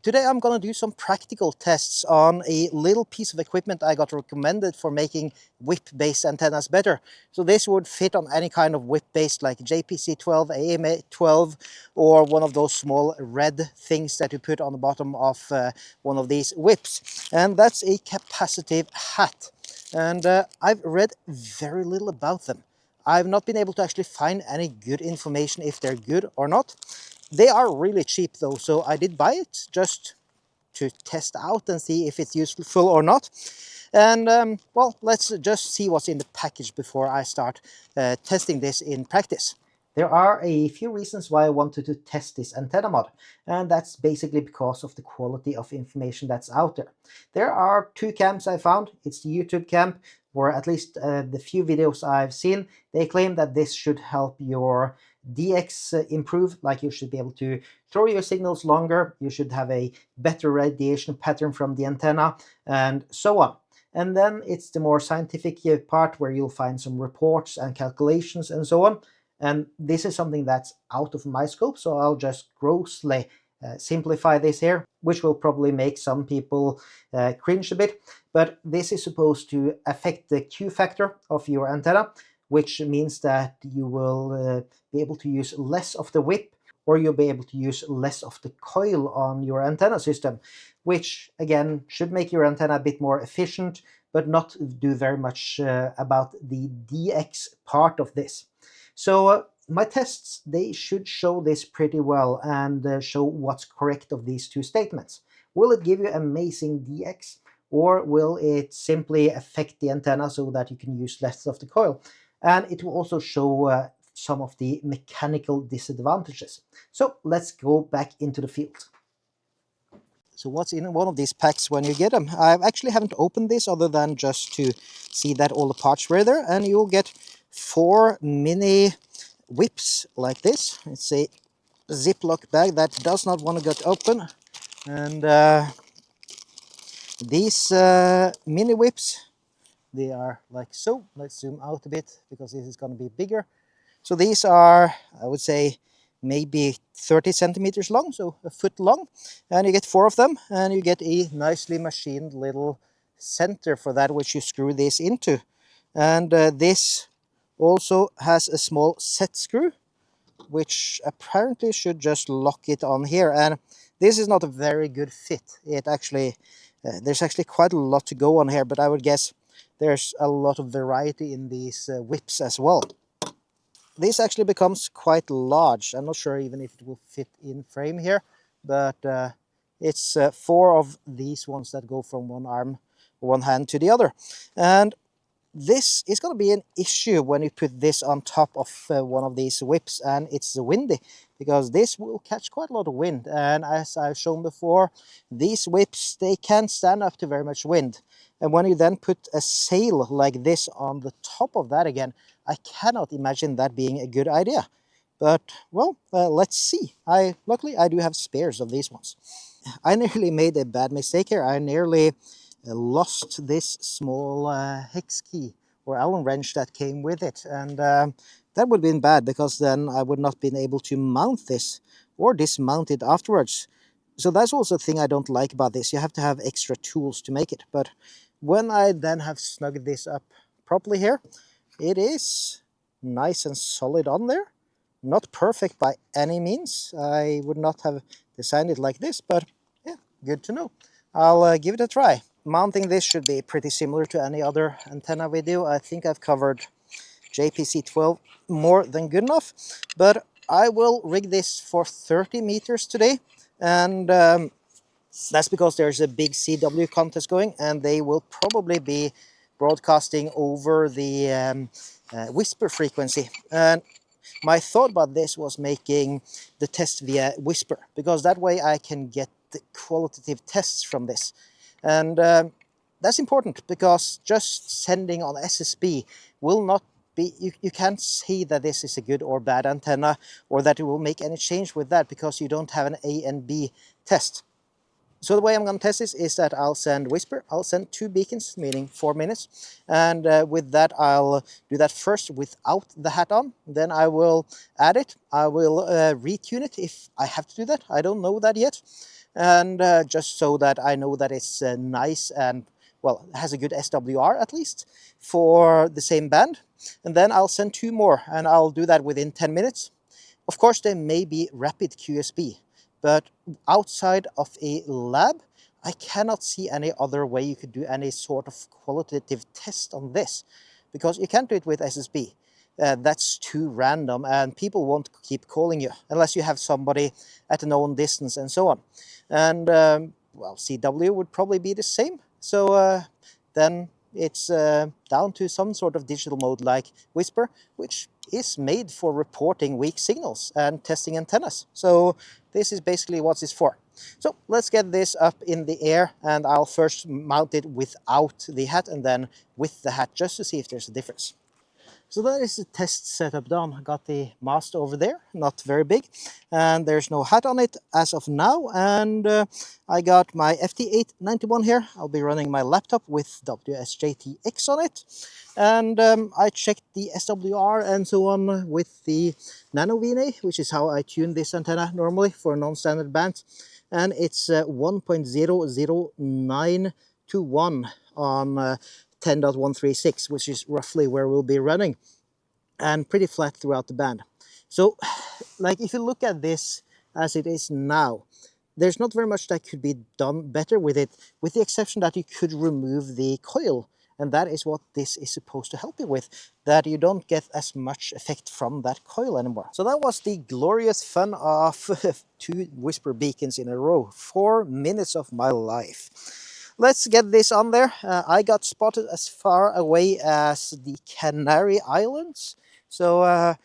Today I'm going to do some practical tests on a little piece of equipment I got recommended for making whip-based antennas better. So this would fit on any kind of whip-based like JPC12, AMA12, or one of those small red things that you put on the bottom of one of these whips. And that's a capacitive hat. And I've read very little about them. I've not been able to actually find any good information if they're good or not. They are really cheap though, so I did buy it just to test out and see if it's useful or not. And well, let's just see what's in the package before I start testing this in practice. There are a few reasons why I wanted to test this antenna mod, and that's basically because of the quality of information that's out there. There are two camps I found. It's the YouTube camp, where at least the few videos I've seen, they claim that this should help your DX improve, like you should be able to throw your signals longer, you should have a better radiation pattern from the antenna, and so on. And then it's the more scientific part where you'll find some reports and calculations and so on. And this is something that's out of my scope, so I'll just grossly simplify this here, which will probably make some people cringe a bit. But this is supposed to affect the Q factor of your antenna, which means that you will be able to use less of the whip, or you'll be able to use less of the coil on your antenna system, which again should make your antenna a bit more efficient, but not do very much about the DX part of this. So my tests, they should show this pretty well and show what's correct of these two statements. Will it give you amazing DX, or will it simply affect the antenna so that you can use less of the coil? And it will also show some of the mechanical disadvantages. So let's go back into the field. So what's in one of these packs when you get them? I actually haven't opened this other than just to see that all the parts were there, and you'll get 4 mini whips like this. It's a Ziploc bag that does not want to get open, and these mini whips, they are like so. Let's zoom out a bit because this is going to be bigger. So these are, I would say, maybe 30 centimeters long, so a foot long, and you get 4 of them, and you get a nicely machined little center for that which you screw this into. And this also has a small set screw which apparently should just lock it on here, and this is not a very good fit. It actually there's actually quite a lot to go on here, but I would guess there's a lot of variety in these whips as well. This actually becomes quite large. I'm not sure even if it will fit in frame here, but it's 4 of these ones that go from one hand to the other. And this is going to be an issue when you put this on top of one of these whips and it's windy, because this will catch quite a lot of wind. And as I've shown before, these whips, they can't stand up to very much wind. And when you then put a sail like this on the top of that again, I cannot imagine that being a good idea. But, well, let's see. Luckily, I do have spares of these ones. I nearly made a bad mistake here. I nearly lost this small hex key or Allen wrench that came with it. And that would have been bad, because then I would not been able to mount this or dismount it afterwards. So that's also a thing I don't like about this. You have to have extra tools to make it. But when I then have snugged this up properly here, it is nice and solid on there. Not perfect by any means. I would not have designed it like this, but yeah, good to know. I'll give it a try. Mounting this should be pretty similar to any other antenna video. I think I've covered JPC12 more than good enough, but I will rig this for 30 meters today, and that's because there's a big CW contest going, and they will probably be broadcasting over the whisper frequency. And my thought about this was making the test via whisper, because that way I can get the qualitative tests from this. And that's important, because just sending on SSB will not be, you can't say that this is a good or bad antenna, or that it will make any change with that, because you don't have an A and B test. So the way I'm going to test this is that I'll send whisper. I'll send 2 beacons, meaning 4 minutes. And with that, I'll do that first without the hat on. Then I will add it. I will retune it if I have to do that. I don't know that yet. and just so that I know that it's nice and, well, has a good SWR at least for the same band. And then I'll send 2 more, and I'll do that within 10 minutes. Of course, there may be rapid QSB, but outside of a lab, I cannot see any other way you could do any sort of qualitative test on this, because you can't do it with SSB. That's too random, and people won't keep calling you unless you have somebody at a known distance and so on. And well, CW would probably be the same. So then it's down to some sort of digital mode like Whisper, which is made for reporting weak signals and testing antennas. So this is basically what it's for. So let's get this up in the air, and I'll first mount it without the hat and then with the hat, just to see if there's a difference. So that is the test setup done. I got the mast over there, not very big, and there's no hat on it as of now. And I got my FT891 here. I'll be running my laptop with WSJTX on it. And I checked the SWR and so on with the NanoVNA, which is how I tune this antenna normally for non-standard bands. And it's 1.009 to 1 on 10.136, which is roughly where we'll be running, and pretty flat throughout the band. So, like, if you look at this as it is now, there's not very much that could be done better with it, with the exception that you could remove the coil, and that is what this is supposed to help you with, that you don't get as much effect from that coil anymore. So that was the glorious fun of 2 Whisper beacons in a row. 4 minutes of my life. Let's get this on there. I got spotted as far away as the Canary Islands, so I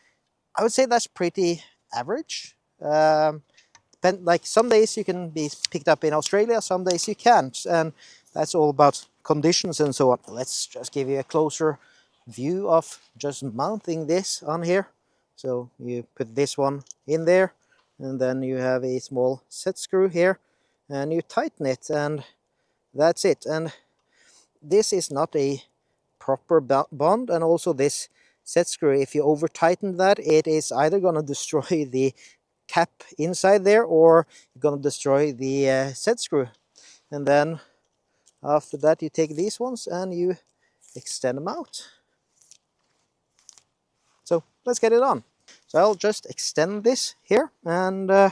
would say that's pretty average. Like, some days you can be picked up in Australia, some days you can't, and that's all about conditions and so on. Let's just give you a closer view of just mounting this on here. So you put this one in there, and then you have a small set screw here, and you tighten it, and that's it. And this is not a proper bond, and also this set screw, if you over tighten that, it is either going to destroy the cap inside there, or you're going to destroy the set screw. And then after that, you take these ones and you extend them out. So let's get it on. So I'll just extend this here, and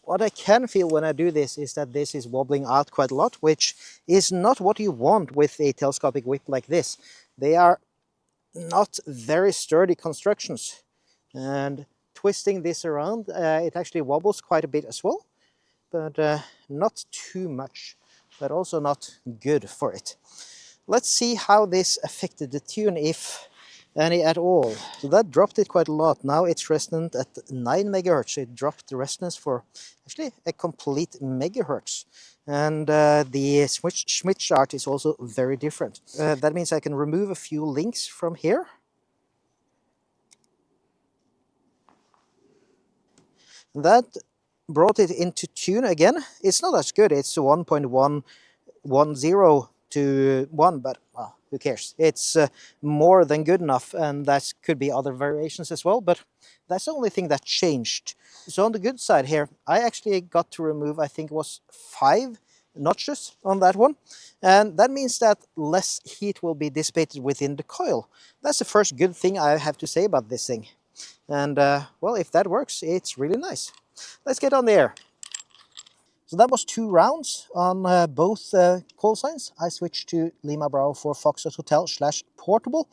what I can feel when I do this is that this is wobbling out quite a lot, which is not what you want with a telescopic whip like this. They are not very sturdy constructions, and twisting this around, it actually wobbles quite a bit as well, but not too much, but also not good for it. Let's see how this affected the tune, if any at all. So that dropped it quite a lot. Now it's resonant at 9 megahertz. It dropped the resonance for actually a complete megahertz. And the Schmidt chart is also very different. That means I can remove a few links from here. That brought it into tune again. It's not as good. It's 1.110 to 1, but well, who cares? It's more than good enough, and that could be other variations as well, but that's the only thing that changed. So on the good side here, I actually got to remove, I think it was 5 notches on that one, and that means that less heat will be dissipated within the coil. That's the first good thing I have to say about this thing. And well, if that works, it's really nice. Let's get on the air. So that was 2 rounds on both call signs. I switched to Lima Bravo for Foxtrot Hotel / portable.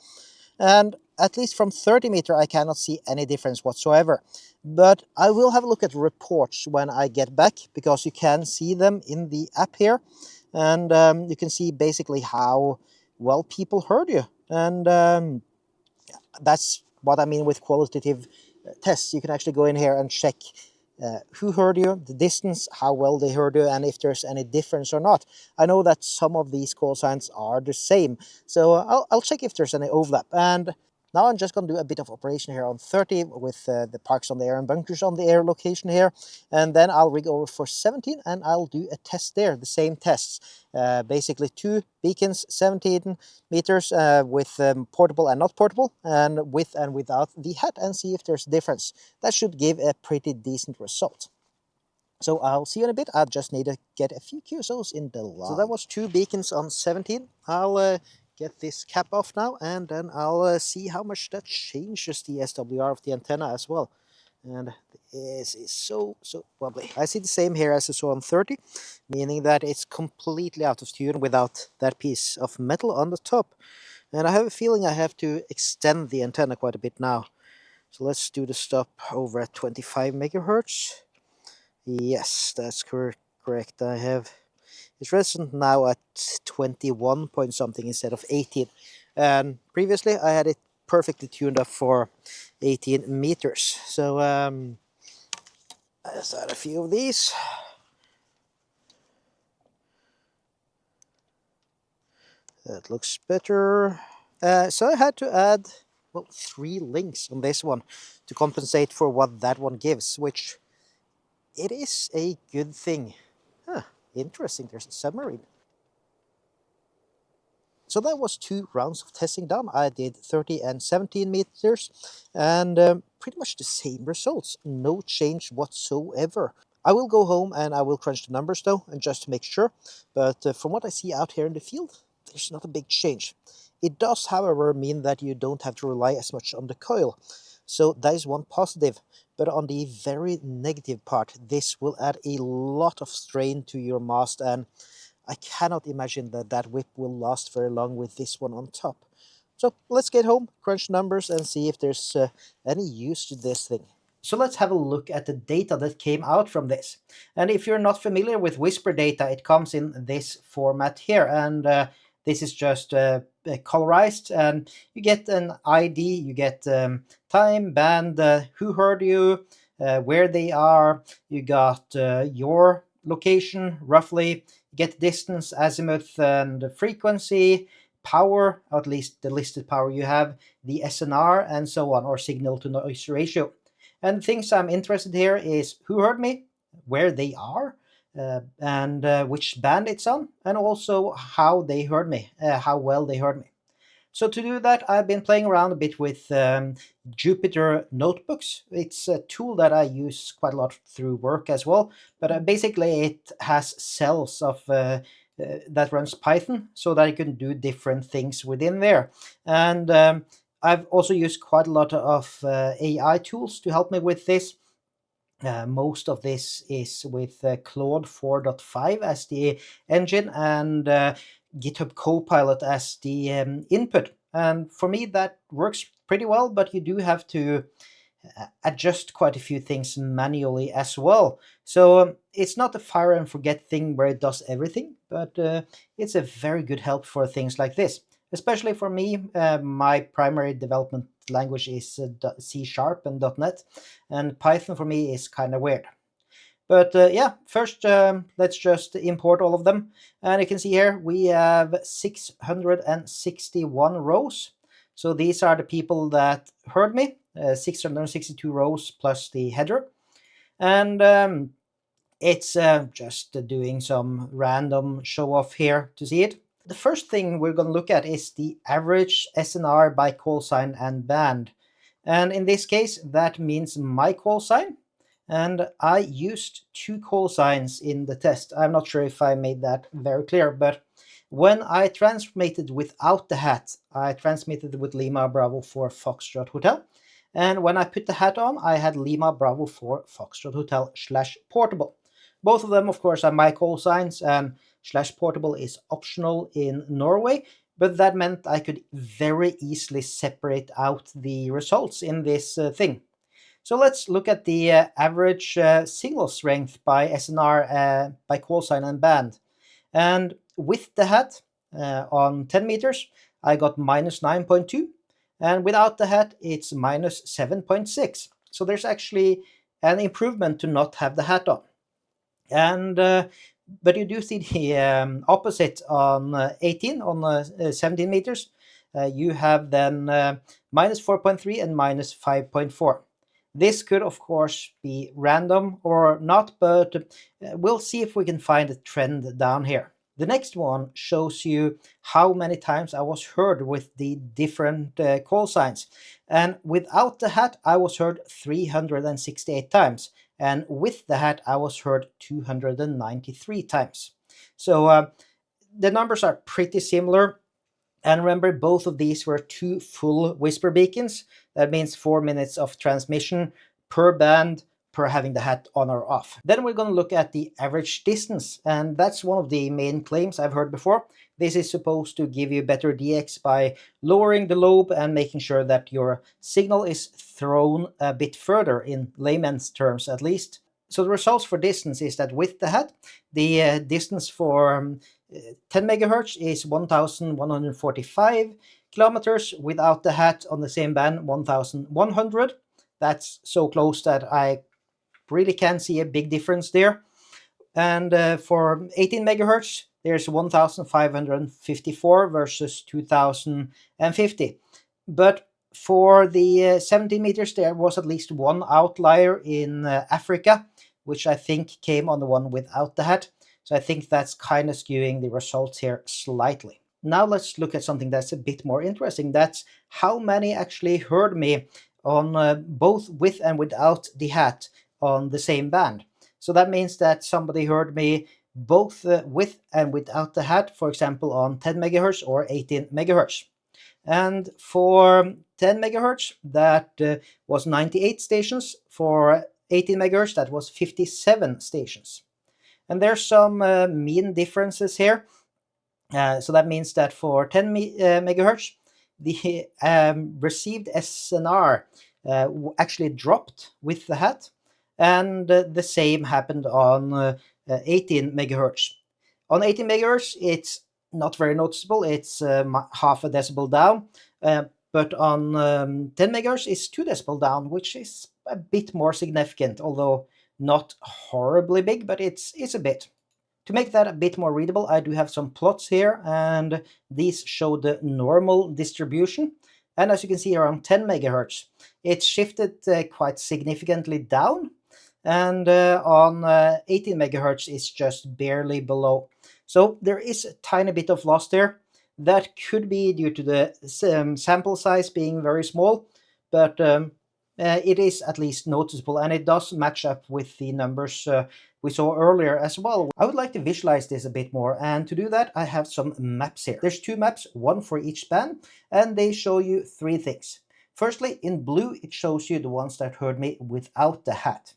And at least from 30 meter, I cannot see any difference whatsoever. But I will have a look at reports when I get back, because you can see them in the app here. And you can see basically how well people heard you. And that's what I mean with qualitative tests. You can actually go in here and check who heard you, the distance, how well they heard you, and if there's any difference or not. I know that some of these call signs are the same, so I'll check if there's any overlap. And now I'm just going to do a bit of operation here on 30 with the parks on the air and bunkers on the air location here, and then I'll rig over for 17 and I'll do a test there, the same tests. Basically 2 beacons, 17 meters with portable and not portable, and with and without the hat, and see if there's a difference. That should give a pretty decent result. So I'll see you in a bit. I just need to get a few QSOs in the line. So that was 2 beacons on 17. I'll get this cap off now, and then I'll see how much that changes the SWR of the antenna as well. And this is so wobbly. I see the same here as I saw on 30, meaning that it's completely out of tune without that piece of metal on the top. And I have a feeling I have to extend the antenna quite a bit now. So let's do the stop over at 25 megahertz. Yes, that's correct. I have it's resonant now at 21 point something instead of 18. And previously I had it perfectly tuned up for 18 meters. So let's add a few of these. That looks better. So I had to add, well, 3 links on this one to compensate for what that one gives, which it is a good thing. Huh, interesting, there's a submarine. So that was 2 rounds of testing done. I did 30 and 17 meters, and pretty much the same results. No change whatsoever. I will go home and I will crunch the numbers though, and just to make sure. But from what I see out here in the field, there's not a big change. It does, however, mean that you don't have to rely as much on the coil. So that is one positive. But on the very negative part, this will add a lot of strain to your mast, and I cannot imagine that that whip will last very long with this one on top. So let's get home, crunch numbers, and see if there's any use to this thing. So let's have a look at the data that came out from this. And if you're not familiar with Whisper data, it comes in this format here. And this is just colorized, and you get an ID, you get time, band, who heard you, where they are, you got your location roughly, get distance, azimuth, and frequency, power, at least the listed power you have, the SNR, and so on, or signal to noise ratio. And things I'm interested here is who heard me, where they are, and which band it's on, and also how they heard me, how well they heard me. So to do that, I've been playing around a bit with Jupyter notebooks. It's a tool that I use quite a lot through work as well, but basically it has cells of that runs Python so that I can do different things within there. And I've also used quite a lot of AI tools to help me with this. Most of this is with Claude 4.5 as the engine, and GitHub Copilot as the input. And for me, that works pretty well, but you do have to adjust quite a few things manually as well. So it's not a fire and forget thing where it does everything, but it's a very good help for things like this. Especially for me, my primary development language is C# and .NET, and Python for me is kind of weird. But yeah, first let's just import all of them. And you can see here we have 661 rows. So these are the people that heard me, 662 rows plus the header. And it's just doing some random show off here to see it. The first thing we're going to look at is the average SNR by call sign and band. And in this case, that means my call sign. And I used 2 call signs in the test. I'm not sure if I made that very clear, but when I transmitted without the hat, I transmitted with Lima Bravo 4 Foxtrot Hotel. And when I put the hat on, I had Lima Bravo 4 Foxtrot Hotel / portable. Both of them, of course, are my call signs, and / portable is optional in Norway, but that meant I could very easily separate out the results in this thing. So let's look at the average signal strength by SNR by call sign and band. And with the hat on 10 meters, I got minus 9.2. And without the hat, it's minus 7.6. So there's actually an improvement to not have the hat on. And but you do see the opposite on 18, on 17 meters. You have then minus 4.3 and minus 5.4. This could, of course, be random or not, but we'll see if we can find a trend down here. The next one shows you how many times I was heard with the different call signs. And without the hat, I was heard 368 times. and with the hat I was heard 293 times. So the numbers are pretty similar. And remember, both of these were 2 full whisper beacons. That means 4 minutes of transmission per band per having the hat on or off. Then we're going to look at the average distance, and that's one of the main claims I've heard before. This is supposed to give you better DX by lowering the lobe and making sure that your signal is thrown a bit further, in layman's terms at least. So the results for distance is that with the hat, the distance for 10 megahertz is 1145 kilometers. Without the hat on the same band, 1100. That's so close that I really can't see a big difference there. And for 18 megahertz, there's 1554 versus 2050. But for the 17 meters, there was at least one outlier in Africa, which I think came on the one without the hat. So I think that's kind of skewing the results here slightly. Now let's look at something that's a bit more interesting. That's how many actually heard me on both with and without the hat on the same band. So that means that somebody heard me both with and without the hat, for example, on 10 megahertz or 18 megahertz. And for 10 megahertz, that was 98 stations. For 18 megahertz, that was 57 stations. And there's some mean differences here. So that means that for 10 megahertz, the received SNR actually dropped with the hat, and the same happened on 18 megahertz. On 18 megahertz, it's not very noticeable. It's half a decibel down, but on 10 megahertz, it's 2 decibel down, which is a bit more significant, although not horribly big, but it's a bit. To make that a bit more readable, I do have some plots here, and these show the normal distribution. And as you can see, around 10 megahertz, it's shifted quite significantly down, and on 18 megahertz, it's just barely below. So there is a tiny bit of loss there. That could be due to the sample size being very small, but it is at least noticeable, and it does match up with the numbers we saw earlier as well. I would like to visualize this a bit more, and to do that I have some maps here. There's 2 maps, one for each band, and they show you 3 things. Firstly, in blue it shows you the ones that heard me without the hat.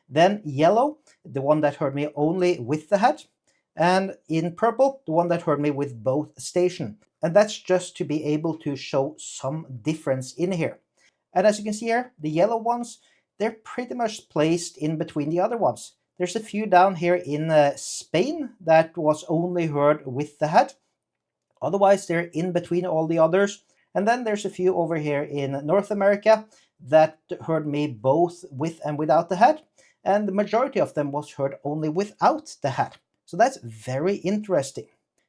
Then yellow, the one that heard me only with the hat. And in purple, the one that heard me with both stations. And that's just to be able to show some difference in here. And as you can see here, the yellow ones, they're pretty much placed in between the other ones. There's a few down here in Spain that was only heard with the hat. Otherwise, they're in between all the others. And then there's a few over here in North America that heard me both with and without the hat. And the majority of them was heard only without the hat. So that's very interesting.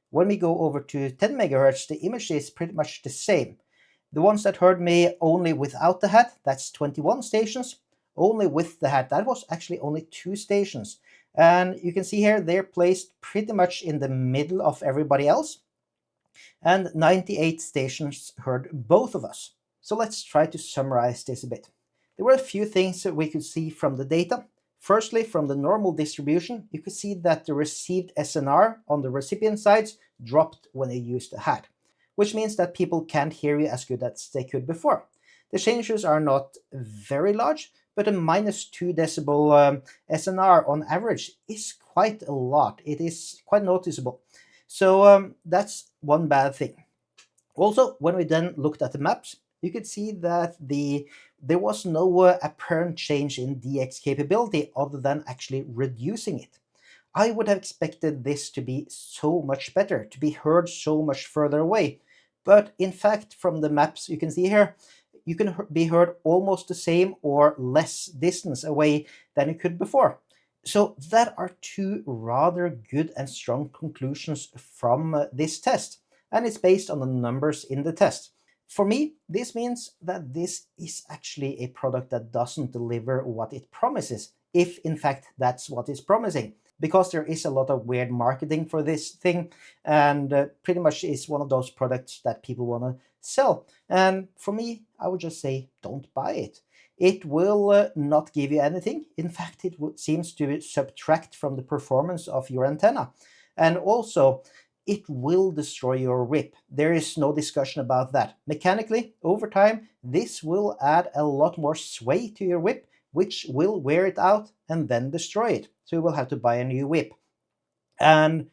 When we go over to 10 megahertz, the image is pretty much the same. The ones that heard me only without the hat, that's 21 stations. Only with the hat, that was actually only 2 stations. And you can see here, they're placed pretty much in the middle of everybody else. And 98 stations heard both of us. So let's try to summarize this a bit. There were a few things that we could see from the data. Firstly, from the normal distribution, you could see that the received SNR on the recipient sides dropped when they used the hat, which means that people can't hear you as good as they could before. The changes are not very large, but a -2 decibel SNR on average is quite a lot. It is quite noticeable. So that's one bad thing. Also, when we then looked at the maps, you could see that there was no apparent change in DX capability other than actually reducing it. I would have expected this to be so much better, to be heard so much further away. But in fact, from the maps you can see here, you can be heard almost the same or less distance away than you could before. So that are 2 rather good and strong conclusions from this test. And it's based on the numbers in the test. For me, this means that this is actually a product that doesn't deliver what it promises, if in fact that's what it's promising. Because there is a lot of weird marketing for this thing, and pretty much is one of those products that people want to sell. And for me, I would just say, don't buy it. it will not give you anything. In fact, it seems to subtract from the performance of your antenna. And also, it will destroy your whip. There is no discussion about that. Mechanically, over time, this will add a lot more sway to your whip, which will wear it out and then destroy it. So you will have to buy a new whip. And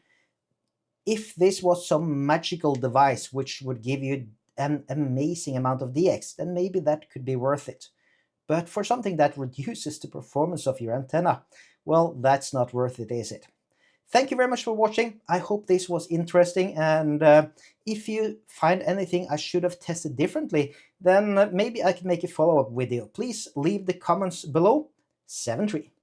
if this was some magical device which would give you an amazing amount of DX, then maybe that could be worth it. But for something that reduces the performance of your antenna, well, that's not worth it, is it? Thank you very much for watching. I hope this was interesting, and if you find anything I should have tested differently, then maybe I can make a follow-up video. Please leave the comments below. 7-3.